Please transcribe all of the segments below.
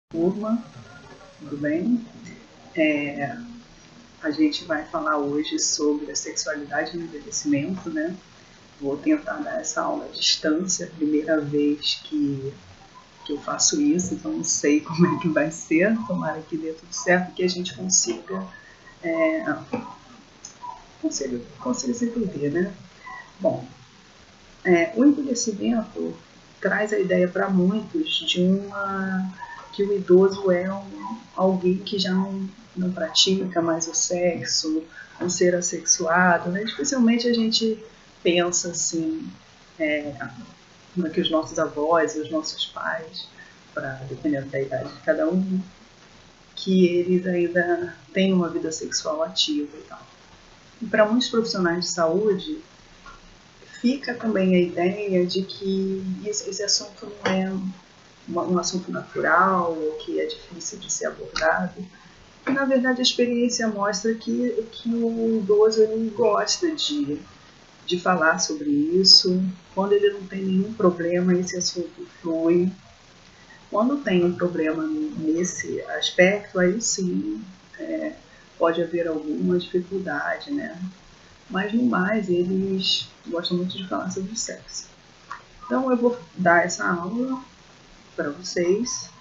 Turma, tudo bem? A gente vai falar hoje sobre a sexualidade no envelhecimento, né? Vou tentar dar essa aula à distância, primeira vez que eu faço isso, então não sei como é que vai ser. Tomara que dê tudo certo, que a gente consiga se entender, né? Bom, o envelhecimento traz a ideia para muitos que o idoso é alguém que já não pratica mais o sexo, um ser assexuado, né? Especialmente a gente pensa assim, no que os nossos avós e os nossos pais, dependendo da idade de cada um, que eles ainda têm uma vida sexual ativa e tal. E para muitos profissionais de saúde, fica também a ideia de que esse assunto não é um assunto natural, ou que é difícil de ser abordado. E, na verdade, a experiência mostra que o idoso ele gosta de falar sobre isso. Quando ele não tem nenhum problema, esse assunto flui. Quando tem um problema nesse aspecto, aí sim pode haver alguma dificuldade, né? Mas no mais, eles gostam muito de falar sobre sexo. Então eu vou dar essa aula para vocês,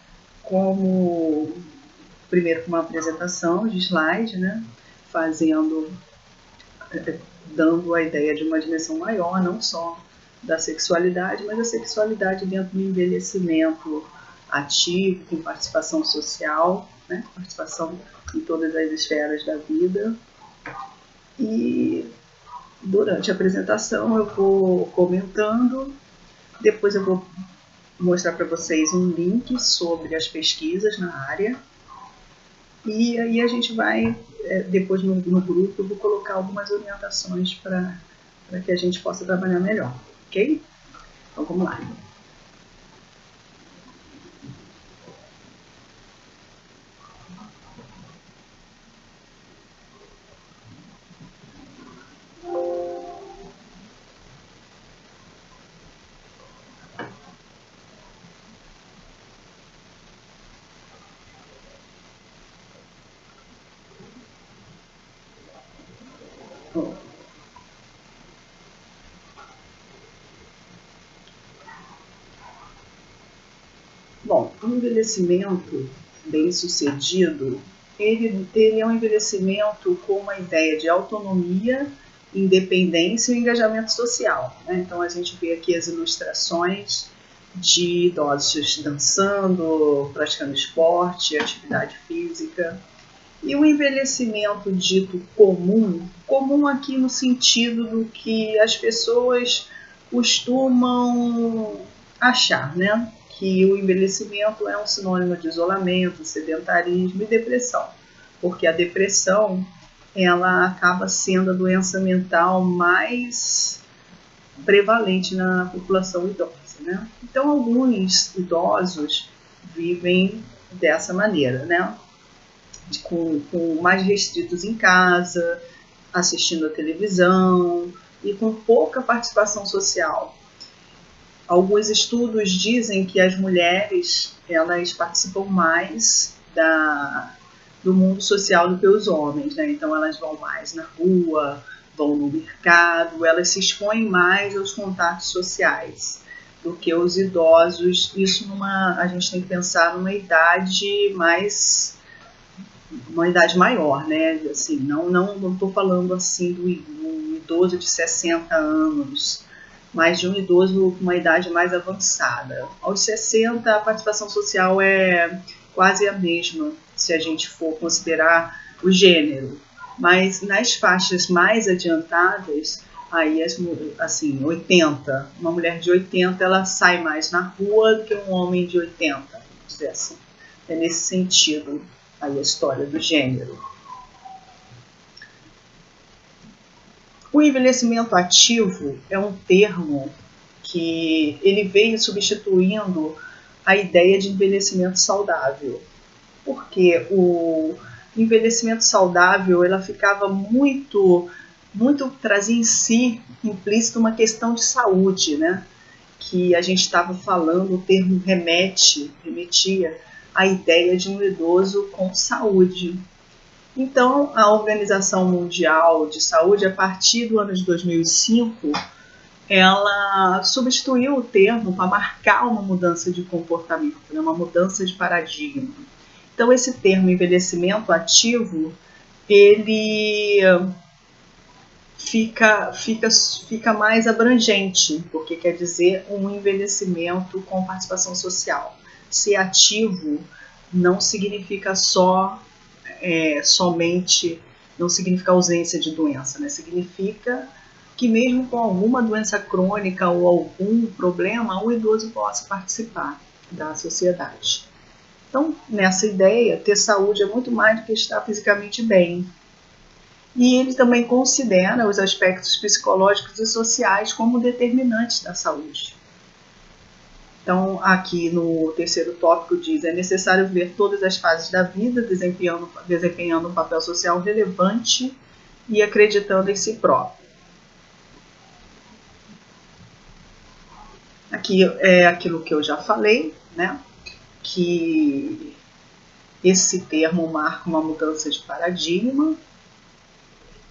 primeiro com uma apresentação de slide, né? Dando a ideia de uma dimensão maior, não só da sexualidade, mas a sexualidade dentro do envelhecimento ativo, com participação social, né? Participação em todas as esferas da vida. E durante a apresentação eu vou comentando, depois eu vou mostrar para vocês um link sobre as pesquisas na área. E aí a gente vai, depois no grupo, eu vou colocar algumas orientações para que a gente possa trabalhar melhor, ok? Então vamos lá. Bom, o envelhecimento bem-sucedido, ele é um envelhecimento com uma ideia de autonomia, independência e engajamento social, né? Então a gente vê aqui as ilustrações de idosos dançando, praticando esporte, atividade física. E o envelhecimento dito comum aqui no sentido do que as pessoas costumam achar, né? Que o envelhecimento é um sinônimo de isolamento, sedentarismo e depressão, porque a depressão ela acaba sendo a doença mental mais prevalente na população idosa, né? Então alguns idosos vivem dessa maneira, né? Com mais restritos em casa, assistindo a televisão e com pouca participação social. Alguns estudos dizem que as mulheres elas participam mais do mundo social do que os homens, né? Então elas vão mais na rua, vão no mercado, elas se expõem mais aos contatos sociais do que os idosos. Isso a gente tem que pensar numa idade maior, né? Assim, não estou falando assim do idoso de 60 anos, mas de um idoso com uma idade mais avançada. Aos 60, a participação social é quase a mesma, se a gente for considerar o gênero. Mas nas faixas mais adiantadas, aí assim, 80, uma mulher de 80, ela sai mais na rua do que um homem de 80, vamos dizer assim. É nesse sentido aí a história do gênero. O envelhecimento ativo é um termo que ele veio substituindo a ideia de envelhecimento saudável, porque o envelhecimento saudável ela ficava muito trazia em si implícito uma questão de saúde, né? Que a gente estava falando, o termo remetia a ideia de um idoso com saúde. Então, a Organização Mundial de Saúde, a partir do ano de 2005, ela substituiu o termo para marcar uma mudança de comportamento, né, uma mudança de paradigma. Então, esse termo envelhecimento ativo, ele fica mais abrangente, porque quer dizer um envelhecimento com participação social. Ser ativo não significa somente, não significa ausência de doença, né? Significa que mesmo com alguma doença crônica ou algum problema, o idoso possa participar da sociedade. Então, nessa ideia, ter saúde é muito mais do que estar fisicamente bem. E ele também considera os aspectos psicológicos e sociais como determinantes da saúde. Então, aqui no terceiro tópico diz: é necessário ver todas as fases da vida desempenhando um papel social relevante e acreditando em si próprio. Aqui é aquilo que eu já falei, né? Que esse termo marca uma mudança de paradigma.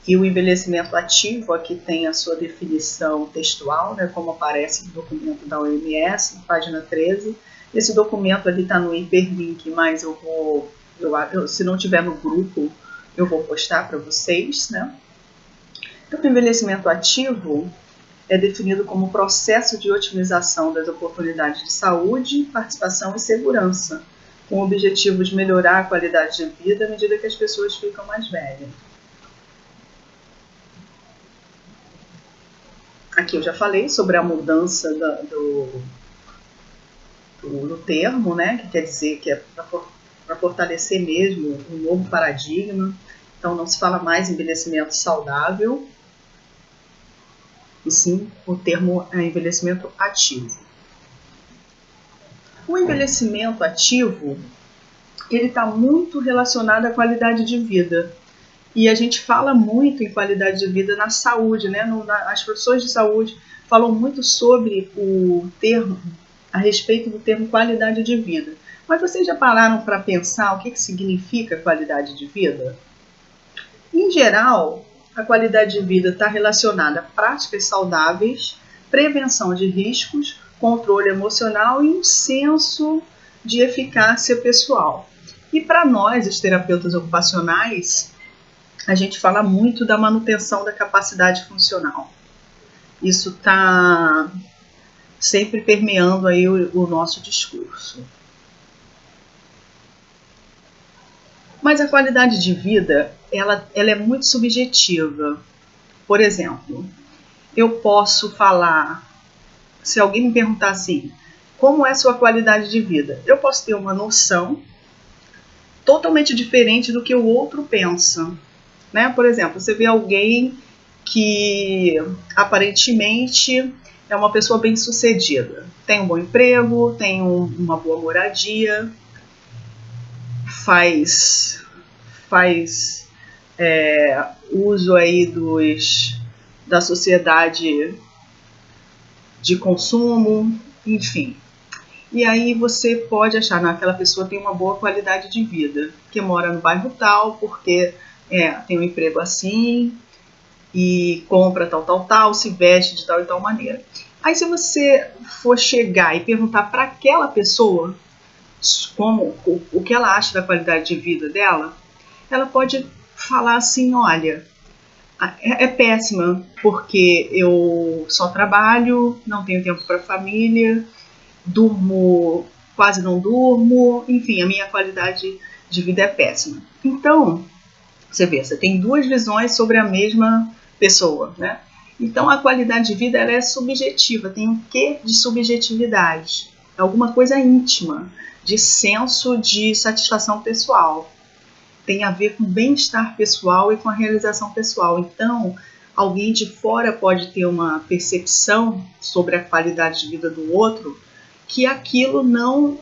E o envelhecimento ativo aqui tem a sua definição textual, né, como aparece no documento da OMS, página 13. Esse documento ali está no hiperlink, mas se não tiver no grupo, eu vou postar para vocês, né? Então, o envelhecimento ativo é definido como processo de otimização das oportunidades de saúde, participação e segurança, com o objetivo de melhorar a qualidade de vida à medida que as pessoas ficam mais velhas. Aqui eu já falei sobre a mudança do termo, né? Que quer dizer que é para fortalecer mesmo um novo paradigma. Então não se fala mais em envelhecimento saudável, e sim o termo é envelhecimento ativo. O envelhecimento ativo, ele está muito relacionado à qualidade de vida. E a gente fala muito em qualidade de vida na saúde, né? As profissões de saúde falam muito sobre o termo, a respeito do termo qualidade de vida. Mas vocês já pararam para pensar o que significa qualidade de vida? Em geral, a qualidade de vida está relacionada a práticas saudáveis, prevenção de riscos, controle emocional e um senso de eficácia pessoal. E para nós, os terapeutas ocupacionais, a gente fala muito da manutenção da capacidade funcional. Isso está sempre permeando aí o nosso discurso. Mas a qualidade de vida, ela é muito subjetiva. Por exemplo, eu posso falar, se alguém me perguntar assim, como é a sua qualidade de vida? Eu posso ter uma noção totalmente diferente do que o outro pensa. Né? Por exemplo, você vê alguém que aparentemente é uma pessoa bem-sucedida, tem um bom emprego, tem uma boa moradia, faz uso aí da sociedade de consumo, enfim. E aí você pode achar que aquela pessoa tem uma boa qualidade de vida, porque mora no bairro tal, porque tem um emprego assim, e compra tal, se veste de tal e tal maneira. Aí se você for chegar e perguntar para aquela pessoa o que ela acha da qualidade de vida dela, ela pode falar assim, olha, é péssima, porque eu só trabalho, não tenho tempo para a família, durmo, quase não durmo, enfim, a minha qualidade de vida é péssima. Então, você vê, você tem duas visões sobre a mesma pessoa, né? Então, a qualidade de vida ela é subjetiva, tem um quê de subjetividade, é alguma coisa íntima, de senso de satisfação pessoal. Tem a ver com bem-estar pessoal e com a realização pessoal. Então, alguém de fora pode ter uma percepção sobre a qualidade de vida do outro que aquilo não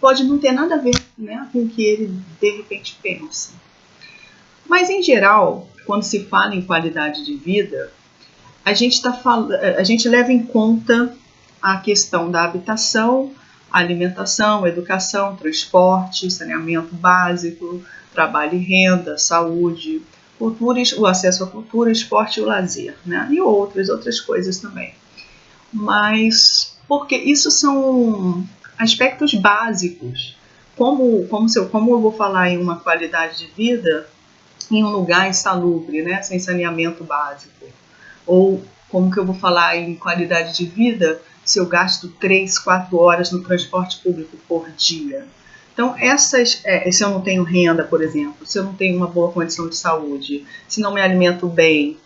pode não ter nada a ver, né, com o que ele de repente pensa. Mas, em geral, quando se fala em qualidade de vida, a gente leva em conta a questão da habitação, alimentação, educação, transporte, saneamento básico, trabalho e renda, saúde, cultura, o acesso à cultura, esporte e o lazer, né? E outras coisas também. Mas porque isso são aspectos básicos. Como eu vou falar em uma qualidade de vida em um lugar insalubre, né, sem saneamento básico? Ou como que eu vou falar em qualidade de vida se eu gasto 3, 4 horas no transporte público por dia? Então, se eu não tenho renda, por exemplo, se eu não tenho uma boa condição de saúde, se não me alimento bem.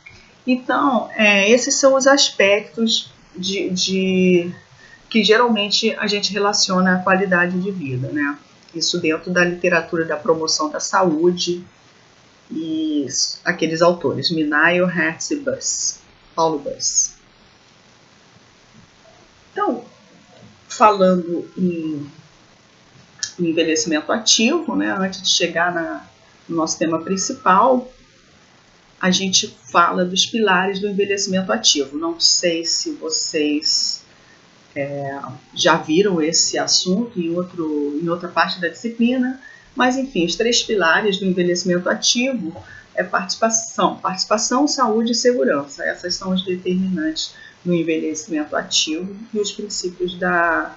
Então, esses são os aspectos que geralmente a gente relaciona à qualidade de vida, né? Isso dentro da literatura da promoção da saúde e aqueles autores, Minayo, Hertz e Buss, Paulo Buss. Então, falando em envelhecimento ativo, né, antes de chegar no nosso tema principal, a gente fala dos pilares do envelhecimento ativo. Não sei se vocês já viram esse assunto em outra parte da disciplina, mas enfim, os 3 pilares do envelhecimento ativo é participação, saúde e segurança. Essas são os determinantes do envelhecimento ativo e os princípios da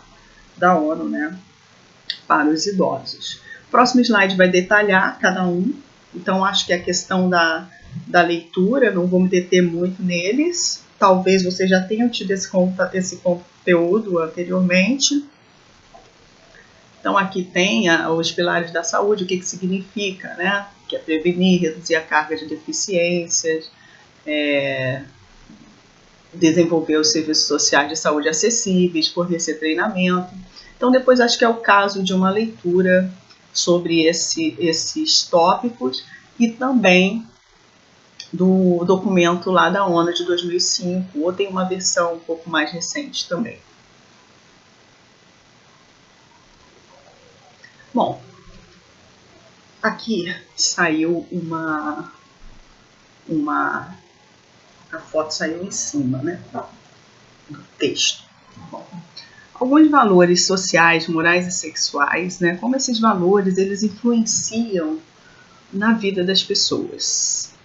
ONU, né, para os idosos. O próximo slide vai detalhar cada um, então acho que a questão da leitura, não vou me deter muito neles, talvez vocês já tenham tido esse conteúdo anteriormente. Então aqui tem os pilares da saúde, o que significa, né? Que é prevenir, reduzir a carga de deficiências, desenvolver os serviços sociais de saúde acessíveis, fornecer treinamento. Então depois acho que é o caso de uma leitura sobre esses tópicos e também do documento lá da ONU de 2005, ou tem uma versão um pouco mais recente também. Bom, aqui saiu a foto saiu em cima, né, do texto. Bom, alguns valores sociais, morais e sexuais, né, como esses valores eles influenciam na vida das pessoas.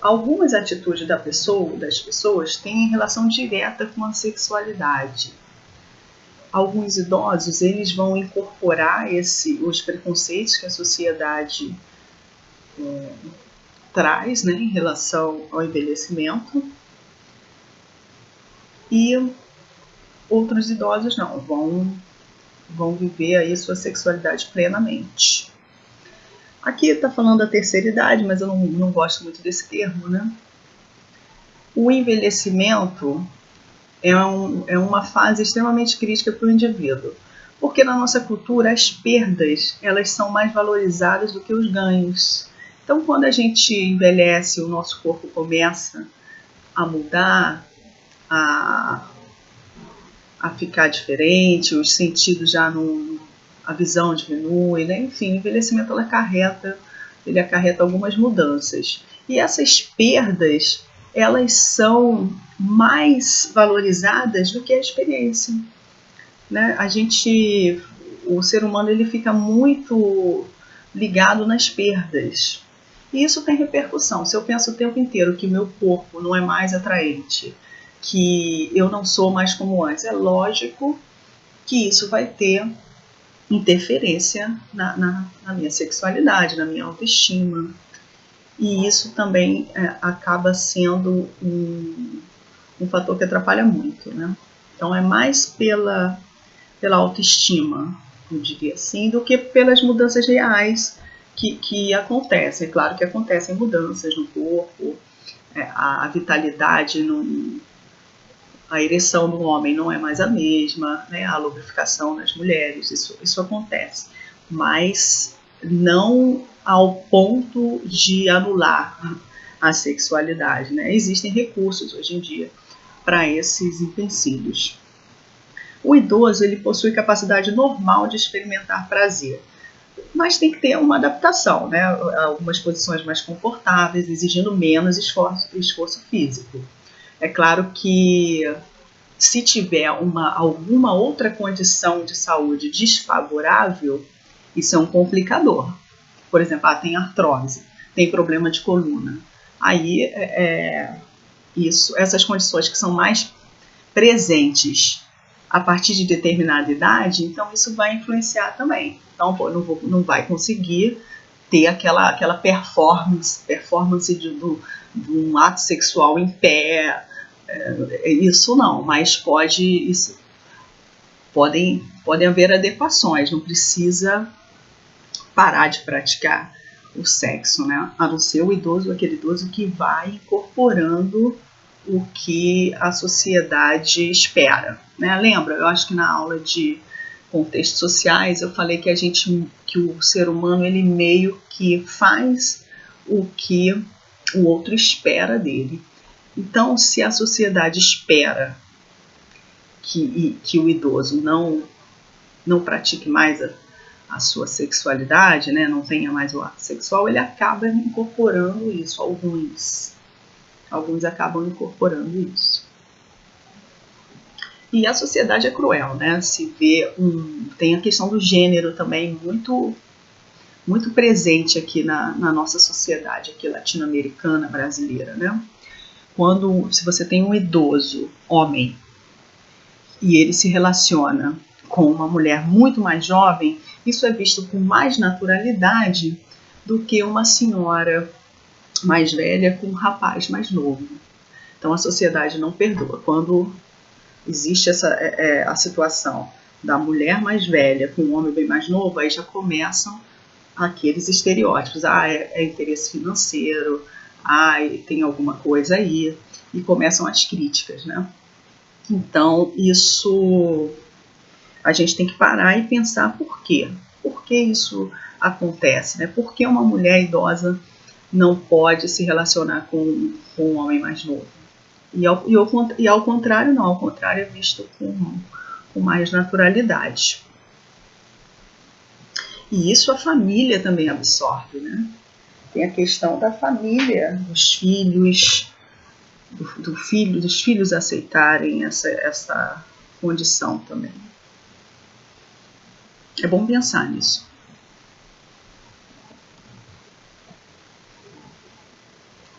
Algumas atitudes das pessoas têm relação direta com a sexualidade. Alguns idosos eles vão incorporar os preconceitos que a sociedade traz, né, em relação ao envelhecimento, e outros idosos não, vão viver aí sua sexualidade plenamente. Aqui está falando da terceira idade, mas eu não gosto muito desse termo, né? O envelhecimento é uma fase extremamente crítica para o indivíduo, porque na nossa cultura as perdas elas são mais valorizadas do que os ganhos. Então, quando a gente envelhece, o nosso corpo começa a mudar, a ficar diferente, os sentidos já não, a visão diminui, né? Enfim, o envelhecimento ele acarreta algumas mudanças. E essas perdas, elas são mais valorizadas do que a experiência, né? O ser humano ele fica muito ligado nas perdas. E isso tem repercussão. Se eu penso o tempo inteiro que meu corpo não é mais atraente, que eu não sou mais como antes, é lógico que isso vai ter interferência na minha sexualidade, na minha autoestima. E isso também acaba sendo um fator que atrapalha muito, né? Então é mais pela autoestima, eu diria assim, do que pelas mudanças reais que acontecem. É claro que acontecem mudanças no corpo, a vitalidade, a ereção no homem não é mais a mesma, né? A lubrificação nas mulheres, isso acontece. Mas não ao ponto de anular a sexualidade, né? Existem recursos hoje em dia para esses empecilhos. O idoso ele possui capacidade normal de experimentar prazer, mas tem que ter uma adaptação, né? Algumas posições mais confortáveis, exigindo menos esforço físico. É claro que Se tiver alguma outra condição de saúde desfavorável, isso é um complicador. Por exemplo, tem artrose, tem problema de coluna. Aí, essas condições que são mais presentes a partir de determinada idade, então isso vai influenciar também. Então, não vai conseguir ter aquela performance de um ato sexual em pé, isso não, mas podem haver adequações, não precisa parar de praticar o sexo, né? A não ser o idoso, aquele idoso que vai incorporando o que a sociedade espera, né? Lembra? Eu acho que na aula de contextos sociais eu falei que o ser humano ele meio que faz o que o outro espera dele. Então, se a sociedade espera que o idoso não pratique mais a sua sexualidade, né, não tenha mais o ato sexual, ele acaba incorporando isso. Alguns acabam incorporando isso. E a sociedade é cruel, né? Tem a questão do gênero também muito presente aqui na nossa sociedade, aqui latino-americana, brasileira, né? Se você tem um idoso, homem, e ele se relaciona com uma mulher muito mais jovem, isso é visto com mais naturalidade do que uma senhora mais velha com um rapaz mais novo. Então a sociedade não perdoa. Quando existe a situação da mulher mais velha com um homem bem mais novo, aí já começam aqueles estereótipos. É interesse financeiro, tem alguma coisa aí, e começam as críticas, né? Então, isso a gente tem que parar e pensar por quê. Por que isso acontece, né? Por que uma mulher idosa não pode se relacionar com um homem mais novo? E ao contrário, não. Ao contrário, é visto com mais naturalidade. E isso a família também absorve, né? Tem a questão da família, dos filhos, dos filhos aceitarem essa condição também. É bom pensar nisso.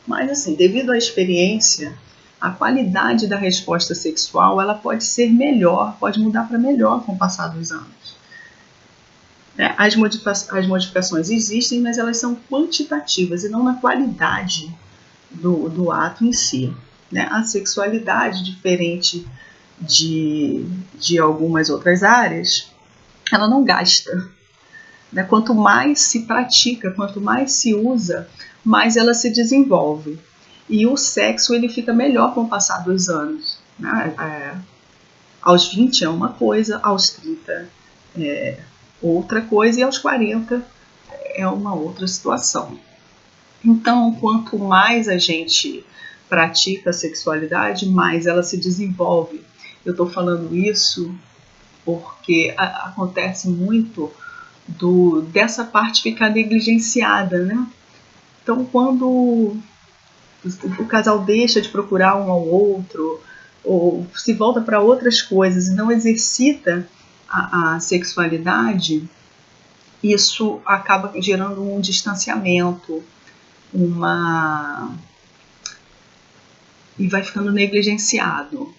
Mas assim, devido à experiência, a qualidade da resposta sexual ela pode ser melhor, pode mudar para melhor com o passar dos anos. As modificações existem, mas elas são quantitativas e não na qualidade do ato em si. A sexualidade, diferente de algumas outras áreas, ela não gasta. Quanto mais se pratica, quanto mais se usa, mais ela se desenvolve. E o sexo ele fica melhor com o passar dos anos. Aos 20 é uma coisa, aos 30 é outra coisa e aos 40 é uma outra situação. Então, quanto mais a gente pratica a sexualidade, mais ela se desenvolve. Eu estou falando isso porque acontece muito dessa parte ficar negligenciada, né? Então, quando o casal deixa de procurar um ao outro, ou se volta para outras coisas e não exercita a sexualidade, isso acaba gerando um distanciamento, e vai ficando negligenciado.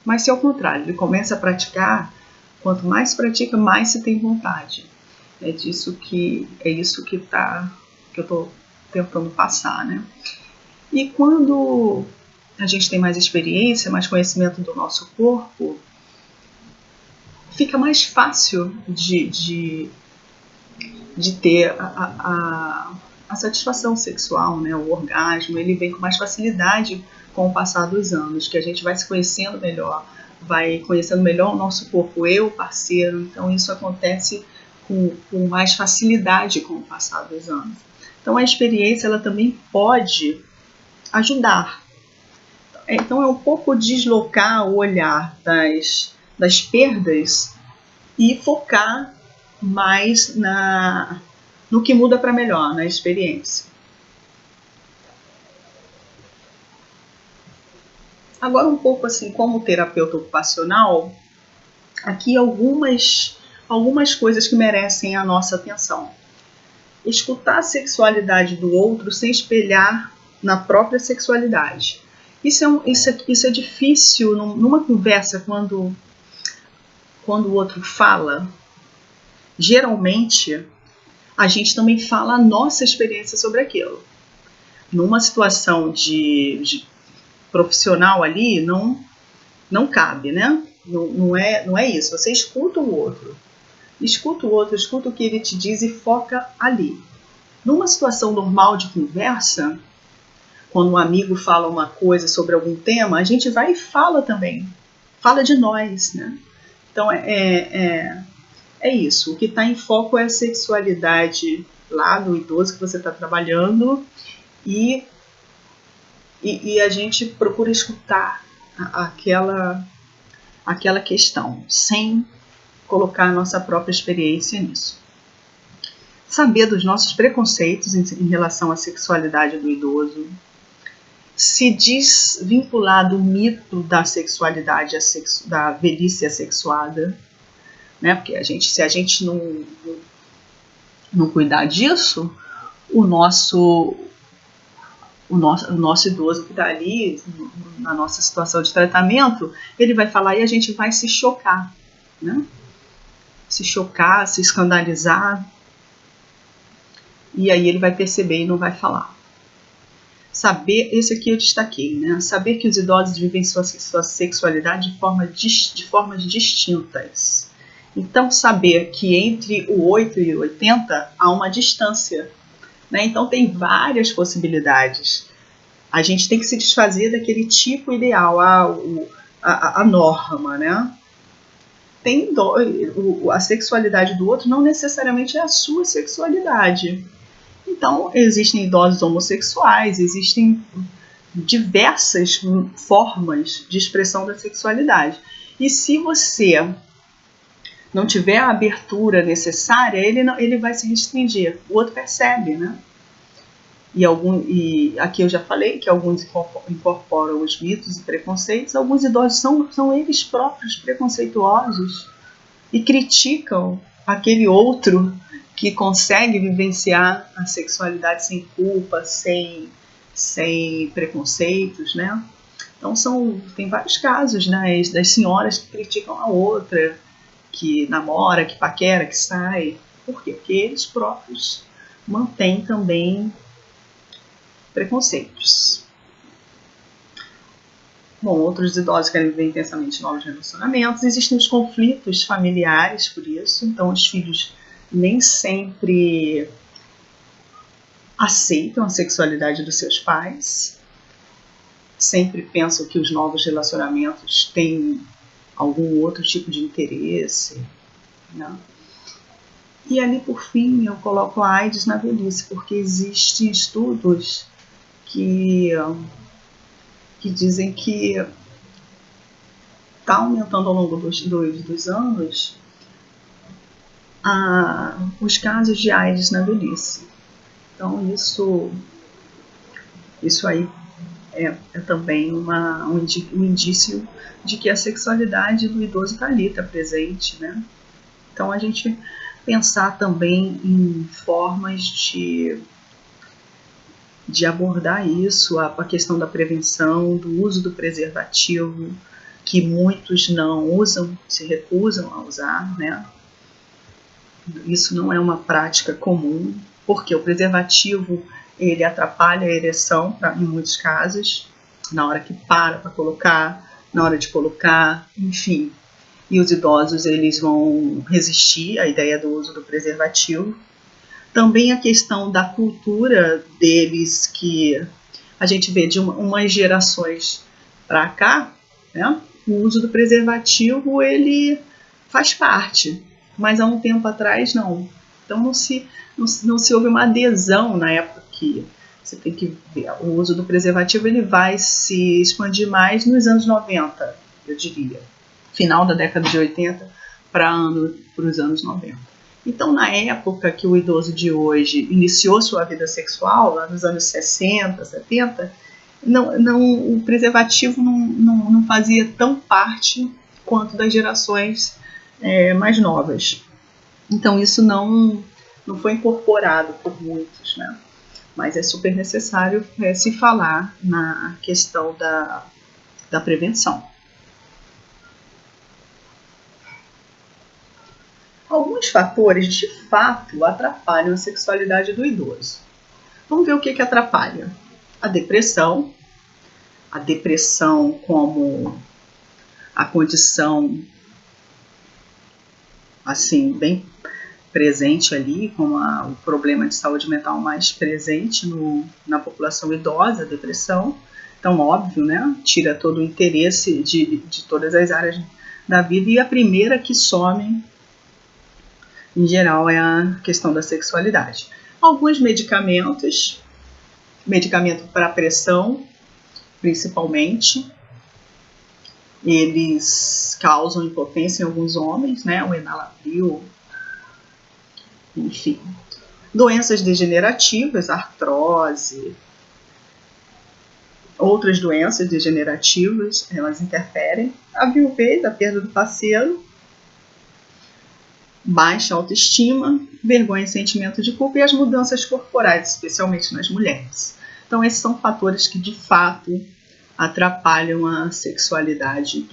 Mas se ao contrário, ele começa a praticar, quanto mais se pratica, mais se tem vontade. É isso que eu estou tentando passar, né? E quando a gente tem mais experiência, mais conhecimento do nosso corpo, fica mais fácil de ter a satisfação sexual, né? O orgasmo, ele vem com mais facilidade com o passar dos anos, que a gente vai se conhecendo melhor, vai conhecendo melhor o nosso corpo, o parceiro, então isso acontece com mais facilidade com o passar dos anos. Então a experiência ela também pode ajudar. Então é um pouco deslocar o olhar das perdas e focar mais no que muda para melhor, na experiência. Agora um pouco assim, como terapeuta ocupacional, aqui algumas coisas que merecem a nossa atenção. Escutar a sexualidade do outro sem espelhar na própria sexualidade. Isso é difícil numa conversa quando o outro fala. Geralmente, a gente também fala a nossa experiência sobre aquilo. Numa situação de profissional ali, não cabe, né? Não é isso. Você escuta o outro, escuta o que ele te diz e foca ali. Numa situação normal de conversa, quando um amigo fala uma coisa sobre algum tema, a gente vai e fala também. Fala de nós, né? Então, é isso. O que está em foco é a sexualidade lá do idoso que você está trabalhando e a gente procura escutar aquela questão, sem colocar a nossa própria experiência nisso. Saber dos nossos preconceitos em relação à sexualidade do idoso, se desvincular do mito da sexualidade, da velhice assexuada, né? Porque se a gente não cuidar disso, o nosso idoso que está ali, na nossa situação de tratamento, ele vai falar e a gente vai se chocar, né? Se chocar, se escandalizar, e aí ele vai perceber e não vai falar. Saber, esse aqui eu destaquei, né? Saber que os idosos vivem sua sexualidade de formas distintas. Então, saber que entre o 8 e o 80 há uma distância, né? Então, tem várias possibilidades. A gente tem que se desfazer daquele tipo ideal, a norma, né? A sexualidade do outro não necessariamente é a sua sexualidade. Então, existem idosos homossexuais, existem diversas formas de expressão da sexualidade. E se você não tiver a abertura necessária, ele vai se restringir. O outro percebe, né? E aqui eu já falei que alguns incorporam os mitos e preconceitos, alguns idosos são eles próprios preconceituosos e criticam aquele outro que consegue vivenciar a sexualidade sem culpa, sem preconceitos, né? Então tem vários casos, né, das senhoras que criticam a outra, que namora, que paquera, que sai. Por quê? Porque eles próprios mantêm também preconceitos. Bom, outros idosos querem viver intensamente novos relacionamentos. Existem os conflitos familiares por isso. Então, os filhos nem sempre aceitam a sexualidade dos seus pais. Sempre pensam que os novos relacionamentos têm algum outro tipo de interesse, né? E ali, por fim, eu coloco a AIDS na velhice, porque existem estudos que dizem que está aumentando ao longo dos anos os casos de AIDS na velhice. Então, isso aí é também um indício de que a sexualidade do idoso está ali, está presente, né? Então, a gente pensar também em formas de abordar isso, a questão da prevenção, do uso do preservativo, que muitos não usam, se recusam a usar, né? Isso não é uma prática comum, porque o preservativo ele atrapalha a ereção, em muitos casos, na hora que para colocar, na hora de colocar, enfim. E os idosos eles vão resistir à ideia do uso do preservativo. Também a questão da cultura deles, que a gente vê de umas gerações para cá, né? O uso do preservativo ele faz parte, mas há um tempo atrás não. Então não se houve uma adesão na época que você tem que ver. O uso do preservativo ele vai se expandir mais nos anos 90, eu diria. Final da década de 80 para os anos 90. Então, na época que o idoso de hoje iniciou sua vida sexual, lá nos anos 60, 70, o preservativo não fazia tão parte quanto das gerações mais novas. Então isso não foi incorporado por muitos, né? Mas é super necessário se falar na questão da prevenção. Alguns fatores de fato atrapalham a sexualidade do idoso. Vamos ver o que atrapalha. A depressão como a condição assim bem presente ali, como o problema de saúde mental mais presente na população idosa, a depressão. Então, óbvio, né? Tira todo o interesse de todas as áreas da vida, e a primeira que some, em geral, é a questão da sexualidade. Alguns medicamento para pressão, principalmente, eles causam impotência em alguns homens, né? O enalapril, enfim. Doenças degenerativas, artrose, outras doenças degenerativas, elas interferem. A viuvez, a perda do parceiro, baixa autoestima, vergonha e sentimento de culpa, e as mudanças corporais, especialmente nas mulheres. Então, esses são fatores que, de fato, atrapalham a sexualidade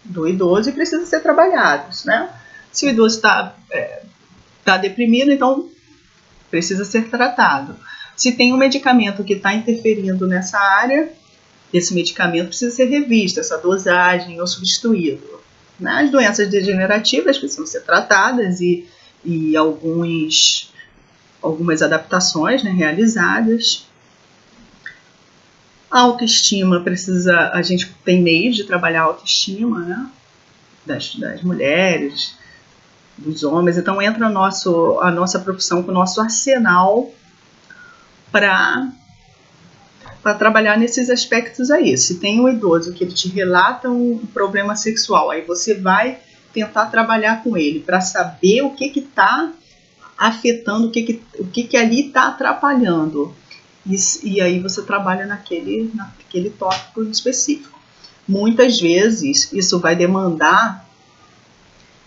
do idoso e precisam ser trabalhados, né? Se o idoso está deprimido, então precisa ser tratado. Se tem um medicamento que está interferindo nessa área, esse medicamento precisa ser revisto, essa dosagem ou substituído. As doenças degenerativas precisam ser tratadas e algumas adaptações, né, realizadas. A autoestima a gente tem meios de trabalhar a autoestima, né, das mulheres, dos homens. Então entra a nossa profissão com o nosso arsenal para trabalhar nesses aspectos aí. Se tem um idoso que ele te relata um problema sexual, aí você vai tentar trabalhar com ele para saber o que está afetando, o que ali está atrapalhando. E aí você trabalha naquele tópico específico. Muitas vezes isso vai demandar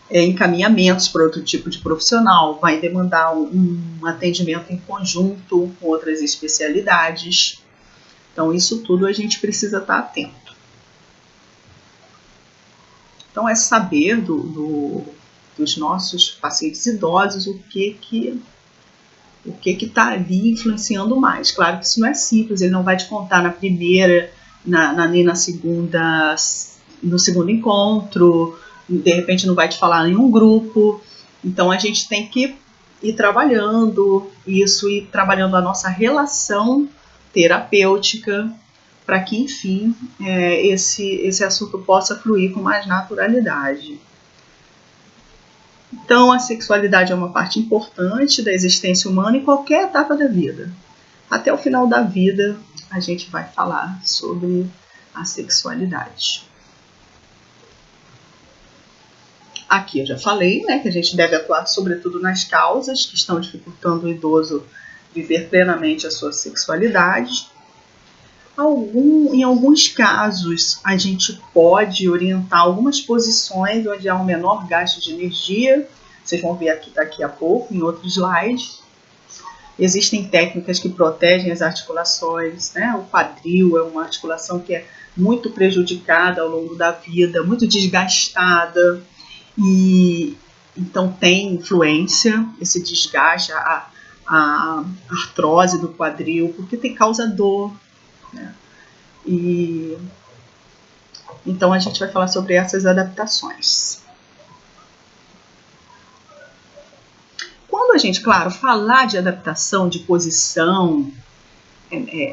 encaminhamentos para outro tipo de profissional, vai demandar um atendimento em conjunto com outras especialidades. Então, isso tudo a gente precisa estar atento. Então, é saber dos nossos pacientes idosos o que está ali influenciando mais. Claro que isso não é simples, ele não vai te contar na primeira, nem na segunda, no segundo encontro, de repente não vai te falar em um grupo. Então, a gente tem que ir trabalhando isso, ir trabalhando a nossa relação terapêutica, para que, enfim, esse assunto possa fluir com mais naturalidade. Então, a sexualidade é uma parte importante da existência humana em qualquer etapa da vida. Até o final da vida, a gente vai falar sobre a sexualidade. Aqui eu já falei, né, que a gente deve atuar sobretudo nas causas que estão dificultando o idoso viver plenamente a sua sexualidade. Em alguns casos, a gente pode orientar algumas posições onde há um menor gasto de energia. Vocês vão ver aqui daqui a pouco, em outros slides. Existem técnicas que protegem as articulações, né? O quadril é uma articulação que é muito prejudicada ao longo da vida, muito desgastada. E então tem influência esse desgaste, a artrose do quadril, porque causa dor, né? E então a gente vai falar sobre essas adaptações. Quando a gente, claro, falar de adaptação, de posição,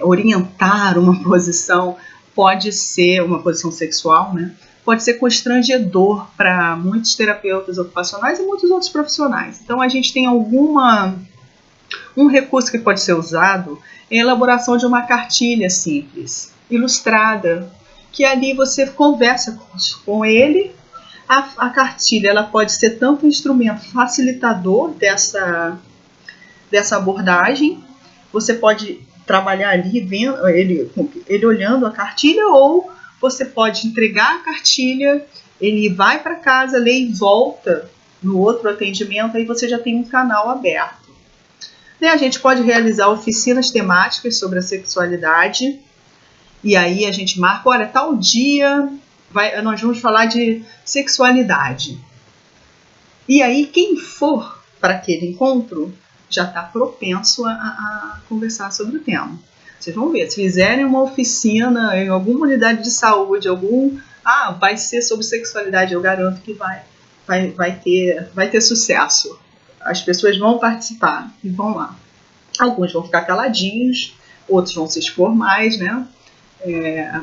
orientar uma posição, pode ser uma posição sexual, né? Pode ser constrangedor para muitos terapeutas ocupacionais e muitos outros profissionais. Então a gente tem um recurso que pode ser usado é a elaboração de uma cartilha simples, ilustrada, que ali você conversa com ele. A cartilha ela pode ser tanto um instrumento facilitador dessa abordagem, você pode trabalhar ali, vendo, ele olhando a cartilha, ou você pode entregar a cartilha, ele vai para casa, lê e volta no outro atendimento, aí você já tem um canal aberto. A gente pode realizar oficinas temáticas sobre a sexualidade, e aí a gente marca, olha, tal dia nós vamos falar de sexualidade. E aí quem for para aquele encontro já está propenso a conversar sobre o tema. Vocês vão ver, se fizerem uma oficina em alguma unidade de saúde, vai ser sobre sexualidade, eu garanto que vai ter sucesso. As pessoas vão participar e vão lá. Alguns vão ficar caladinhos, outros vão se expor mais, né?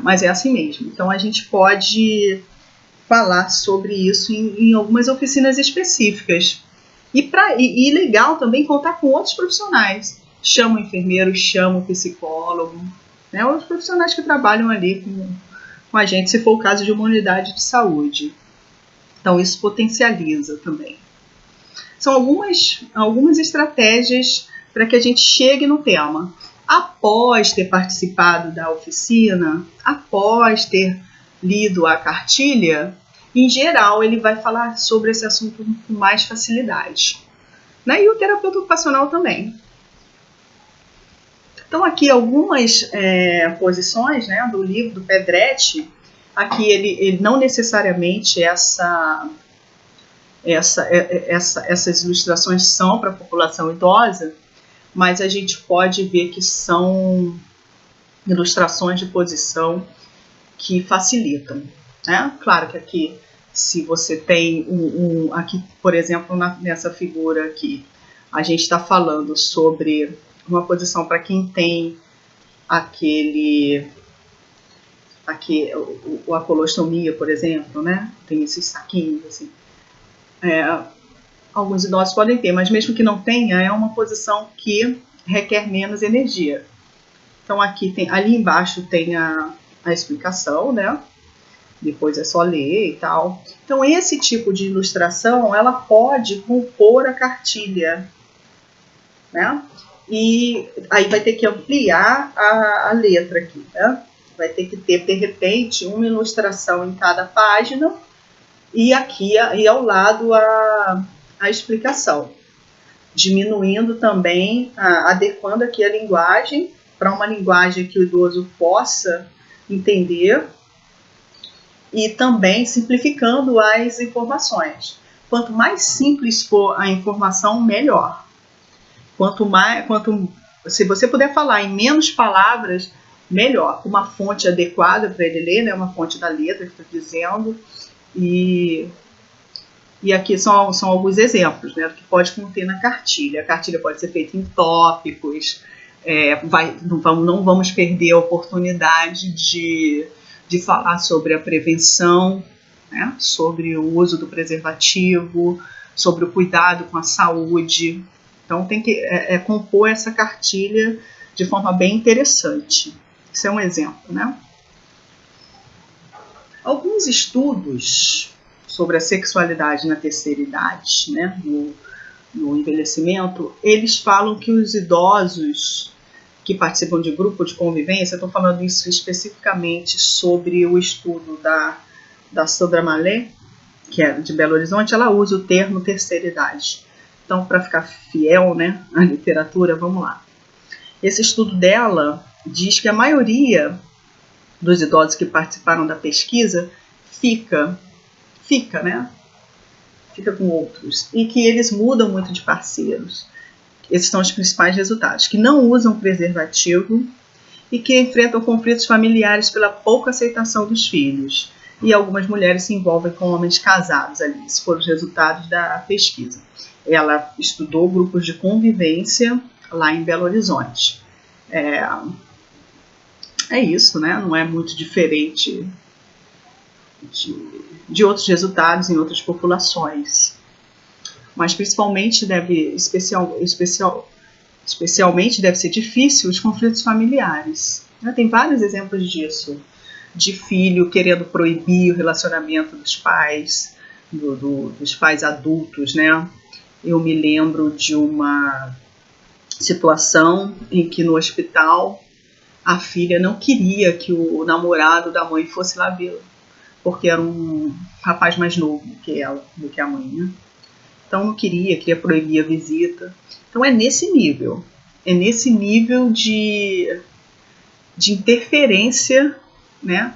Mas é assim mesmo. Então a gente pode falar sobre isso em algumas oficinas específicas. E legal também contar com outros profissionais. Chama o enfermeiro, chama o psicólogo, né? Outros profissionais que trabalham ali com a gente, se for o caso de uma unidade de saúde. Então isso potencializa também. São algumas estratégias para que a gente chegue no tema. Após ter participado da oficina, após ter lido a cartilha, em geral ele vai falar sobre esse assunto com mais facilidade. Né? E o terapeuta ocupacional também. Então aqui algumas posições, né, do livro do Pedretti. Aqui ele não necessariamente essas ilustrações são para a população idosa, mas a gente pode ver que são ilustrações de posição que facilitam. Né? Claro que aqui, se você tem aqui, por exemplo, nessa figura aqui, a gente está falando sobre uma posição para quem tem a colostomia, por exemplo, né? Tem esses saquinhos assim. Alguns idosos podem ter, mas mesmo que não tenha, é uma posição que requer menos energia. Então aqui ali embaixo tem a explicação, né? Depois é só ler e tal. Então esse tipo de ilustração, ela pode compor a cartilha, né? E aí vai ter que ampliar a letra aqui, né? Vai ter que ter, de repente, uma ilustração em cada página e aqui e ao lado a explicação, diminuindo também, adequando aqui a linguagem para uma linguagem que o idoso possa entender e também simplificando as informações. Quanto mais simples for a informação, melhor. Se você puder falar em menos palavras, melhor. Uma fonte adequada para ele ler, né, uma fonte da letra que está dizendo. E aqui são alguns exemplos, né, do que pode conter na cartilha. A cartilha pode ser feita em tópicos. Não vamos perder a oportunidade de falar sobre a prevenção, né, sobre o uso do preservativo, sobre o cuidado com a saúde. Então tem que compor essa cartilha de forma bem interessante. Isso é um exemplo, né? Alguns estudos sobre a sexualidade na terceira idade, né, no envelhecimento, eles falam que os idosos que participam de grupo de convivência, estou falando isso especificamente sobre o estudo da Sandra Malé, que é de Belo Horizonte, ela usa o termo terceira idade. Então, para ficar fiel, né, à literatura, vamos lá. Esse estudo dela diz que a maioria dos idosos que participaram da pesquisa fica com outros, e que eles mudam muito de parceiros. Esses são os principais resultados, que não usam preservativo e que enfrentam conflitos familiares pela pouca aceitação dos filhos. E algumas mulheres se envolvem com homens casados ali. Esses foram os resultados da pesquisa. Ela estudou grupos de convivência lá em Belo Horizonte. É isso, né? Não é muito diferente de outros resultados em outras populações. Mas principalmente especialmente deve ser difícil os conflitos familiares. Tem vários exemplos disso, de filho querendo proibir o relacionamento dos pais, dos pais adultos, né? Eu me lembro de uma situação em que no hospital a filha não queria que o namorado da mãe fosse lá vê-la, porque era um rapaz mais novo que ela, do que a mãe, né? Então não queria proibir a visita. Então é nesse nível de interferência, né,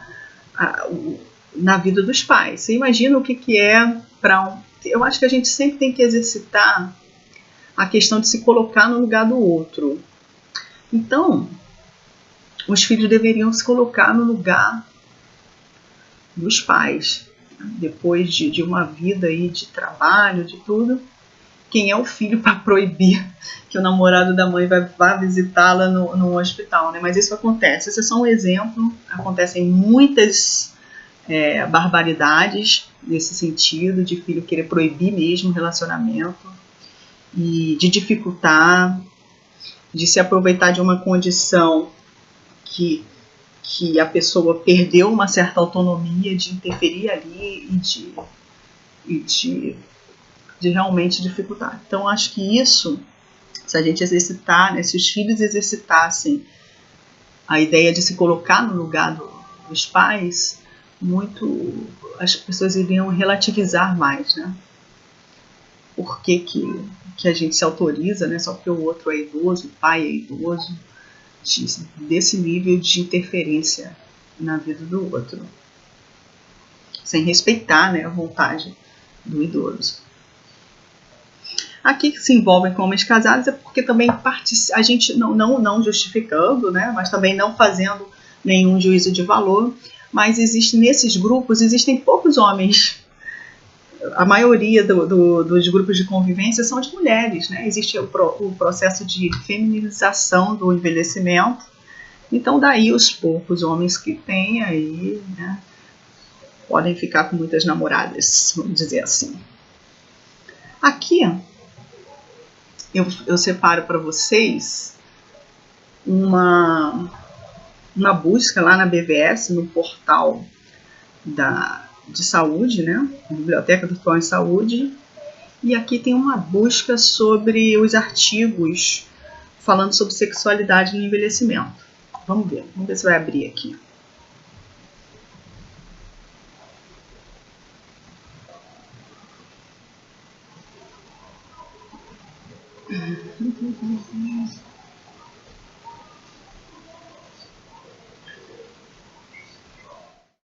na vida dos pais. Você imagina o que é para um... Eu acho que a gente sempre tem que exercitar a questão de se colocar no lugar do outro. Então, os filhos deveriam se colocar no lugar dos pais. Depois de uma vida aí de trabalho, de tudo, quem é o filho para proibir que o namorado da mãe vá visitá-la no hospital, né? Mas isso acontece. Esse é só um exemplo. Acontecem muitas barbaridades nesse sentido, de filho querer proibir mesmo o relacionamento e de dificultar, de se aproveitar de uma condição que a pessoa perdeu uma certa autonomia, de interferir ali e de realmente dificultar. Então, acho que isso, se a gente exercitar, né, se os filhos exercitassem a ideia de se colocar no lugar dos pais, as pessoas iriam relativizar mais, né? Por que a gente se autoriza, né, só porque o outro é idoso, o pai é idoso, desse nível de interferência na vida do outro, sem respeitar, né, a vontade do idoso. Aqui que se envolvem com homens casados é porque também a gente não justificando, né, mas também não fazendo nenhum juízo de valor, mas nesses grupos existem poucos homens. A maioria dos grupos de convivência são de mulheres, né? Existe o processo de feminização do envelhecimento. Então, daí os poucos homens que tem aí, né, podem ficar com muitas namoradas, vamos dizer assim. Aqui eu separo para vocês uma busca lá na BVS, no portal de saúde, né, Biblioteca Virtual em Saúde, e aqui tem uma busca sobre os artigos falando sobre sexualidade no envelhecimento. Vamos ver se vai abrir aqui.